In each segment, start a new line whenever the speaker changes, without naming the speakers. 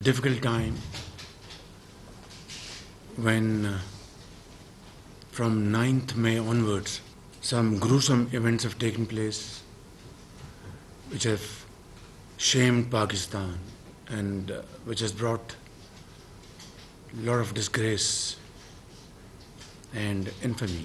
difficult time when from 9th May onwards some gruesome events have taken place which have shamed Pakistan and which has brought a lot of disgrace and infamy.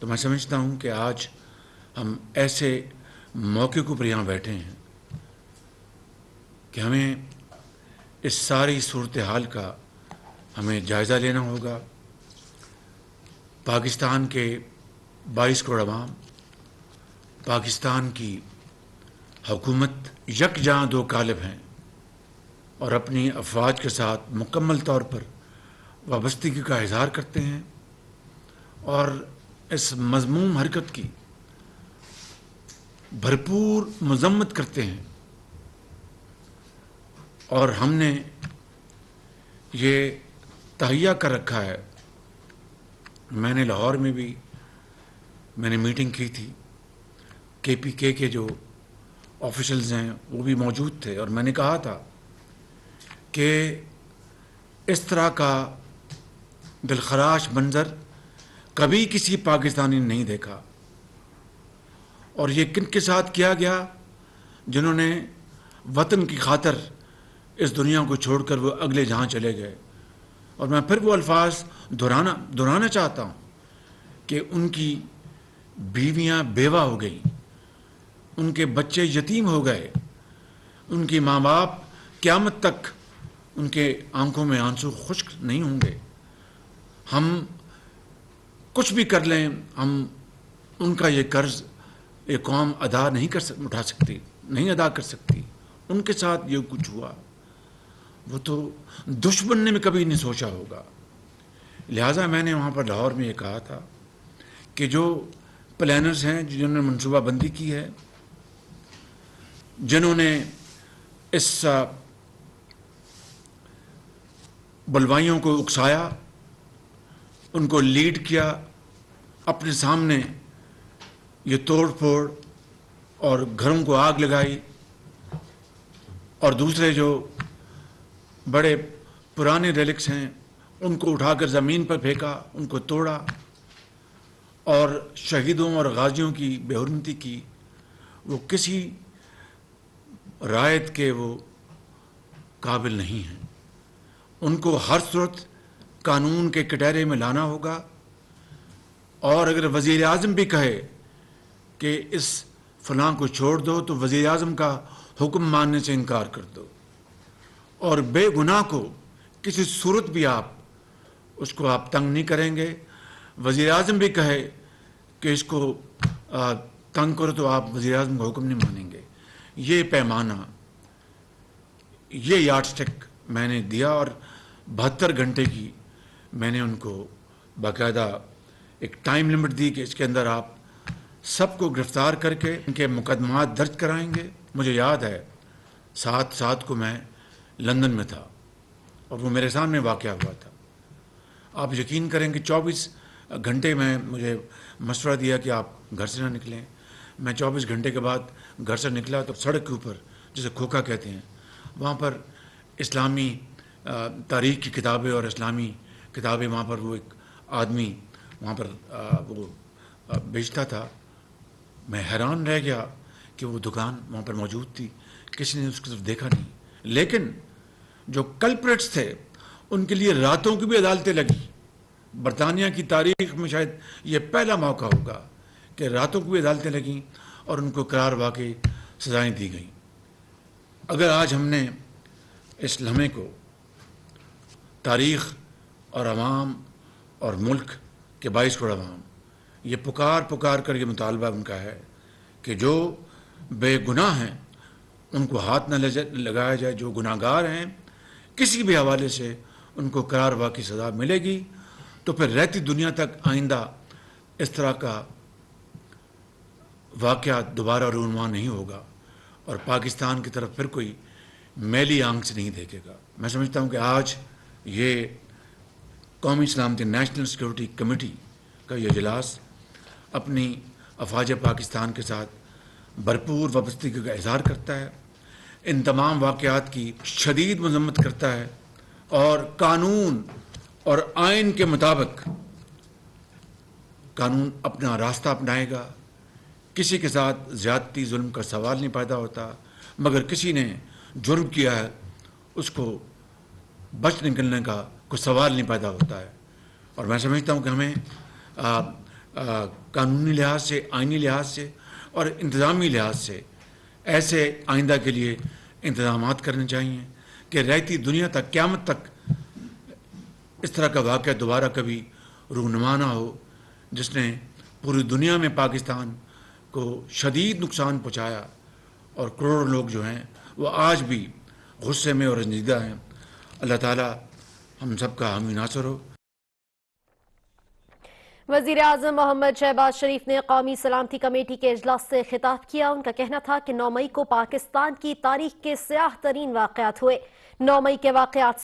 تو میں سمجھتا ہوں کہ آج ہم ایسے موقع کے اوپر یہاں بیٹھے ہیں کہ ہمیں اس ساری صورتحال کا ہمیں جائزہ لینا ہوگا. پاکستان کے 22 کروڑ عوام، پاکستان کی حکومت یکجاں دو قالب ہیں اور اپنی افواج کے ساتھ مکمل طور پر وابستگی کا اظہار کرتے ہیں اور اس مذموم حرکت کی بھرپور مذمت کرتے ہیں. اور ہم نے یہ تہیہ کر رکھا ہے. میں نے لاہور میں بھی میٹنگ کی تھی، KPK کے جو آفیشلز ہیں وہ بھی موجود تھے، اور میں نے کہا تھا کہ اس طرح کا دلخراش منظر کبھی کسی پاکستانی نے نہیں دیکھا. اور یہ کن کے ساتھ کیا گیا؟ جنہوں نے وطن کی خاطر اس دنیا کو چھوڑ کر وہ اگلے جہاں چلے گئے. اور میں پھر وہ الفاظ دہرانا چاہتا ہوں کہ ان کی بیویاں بیوہ ہو گئیں، ان کے بچے یتیم ہو گئے، ان کی ماں باپ قیامت تک ان کے آنکھوں میں آنسو خشک نہیں ہوں گے. ہم کچھ بھی کر لیں، ہم ان کا یہ قرض یہ قوم ادا نہیں ادا کر سکتی. ان کے ساتھ یہ کچھ ہوا وہ تو دشمن نے بھی کبھی نہیں سوچا ہوگا. لہٰذا میں نے وہاں پر لاہور میں یہ کہا تھا کہ جو پلانرز ہیں، جنہوں نے منصوبہ بندی کی ہے، جنہوں نے اس بلوائیوں کو اکسایا، ان کو لیڈ کیا، اپنے سامنے یہ توڑ پھوڑ اور گھروں کو آگ لگائی، اور دوسرے جو بڑے پرانے ریلکس ہیں ان کو اٹھا کر زمین پر پھینکا، ان کو توڑا، اور شہیدوں اور غازیوں کی بے حرمتی کی. وہ کسی رعایت کے وہ قابل نہیں ہیں. ان کو ہر صورت قانون کے کٹہرے میں لانا ہوگا. اور اگر وزیر اعظم بھی کہے کہ اس فلاں کو چھوڑ دو تو وزیر اعظم کا حکم ماننے سے انکار کر دو. اور بے گناہ کو کسی صورت بھی اس کو آپ تنگ نہیں کریں گے. وزیر اعظم بھی کہے کہ اس کو تنگ کرو تو آپ وزیر اعظم کا حکم نہیں مانیں گے. یہ پیمانہ، یہ یارڈ سٹک میں نے دیا، اور 72 گھنٹے کی میں نے ان کو باقاعدہ ایک ٹائم لمٹ دی کہ اس کے اندر آپ سب کو گرفتار کر کے ان کے مقدمات درج کرائیں گے. مجھے یاد ہے 7/7 کو میں لندن میں تھا اور وہ میرے سامنے واقعہ ہوا تھا. آپ یقین کریں کہ 24 گھنٹے میں مجھے مشورہ دیا کہ آپ گھر سے نہ نکلیں. میں 24 گھنٹے کے بعد گھر سے نکلا تو سڑک کے اوپر، جسے کھوکھا کہتے ہیں، وہاں پر اسلامی تاریخ کی کتابیں اور اسلامی کتابیں، وہاں پر وہ ایک آدمی وہاں پر وہ بیچتا تھا. میں حیران رہ گیا کہ وہ دکان وہاں پر موجود تھی، کسی نے اس کی طرف دیکھا نہیں. لیکن جو کلپریٹس تھے ان کے لیے راتوں کی بھی عدالتیں لگی. برطانیہ کی تاریخ میں شاید یہ پہلا موقع ہوگا کہ راتوں کی بھی عدالتیں لگیں اور ان کو قرار واقعی سزائیں دی گئیں. اگر آج ہم نے اس لمحے کو تاریخ اور عوام اور ملک کے 22 کروڑ عوام یہ پکار کر یہ مطالبہ ان کا ہے کہ جو بے گناہ ہیں ان کو ہاتھ نہ لگایا جائے، جو گناہ گار ہیں کسی بھی حوالے سے ان کو قرار واقعی سزا ملے گی، تو پھر رہتی دنیا تک آئندہ اس طرح کا واقعہ دوبارہ رونما نہیں ہوگا اور پاکستان کی طرف پھر کوئی میلی آنکھ سے نہیں دیکھے گا. میں سمجھتا ہوں کہ آج یہ قومی سلامتی نیشنل سیکورٹی کمیٹی کا یہ اجلاس اپنی افواج پاکستان کے ساتھ بھرپور وابستگی کا اظہار کرتا ہے، ان تمام واقعات کی شدید مذمت کرتا ہے، اور قانون اور آئین کے مطابق قانون اپنا راستہ اپنائے گا. کسی کے ساتھ زیادتی ظلم کا سوال نہیں پیدا ہوتا، مگر کسی نے جرم کیا ہے اس کو بچ نکلنے کا کوئی سوال نہیں پیدا ہوتا ہے. اور میں سمجھتا ہوں کہ ہمیں قانونی لحاظ سے، آئینی لحاظ سے اور انتظامی لحاظ سے ایسے آئندہ کے لیے انتظامات کرنے چاہیے کہ رہتی دنیا تک، قیامت تک اس طرح کا واقعہ دوبارہ کبھی رونما نہ ہو جس نے پوری دنیا میں پاکستان کو شدید نقصان پہنچایا اور کروڑوں لوگ جو ہیں وہ آج بھی غصے میں اور رنجیدہ ہیں۔ اللہ تعالی ہم سب کا حامی ناصر ہو۔
وزیر اعظم محمد شہباز شریف نے قومی سلامتی کمیٹی کے اجلاس سے خطاب کیا۔ ان کا کہنا تھا کہ 9 مئی کو پاکستان کی تاریخ کے سیاہ ترین واقعات ہوئے۔ 9 مئی کے واقعات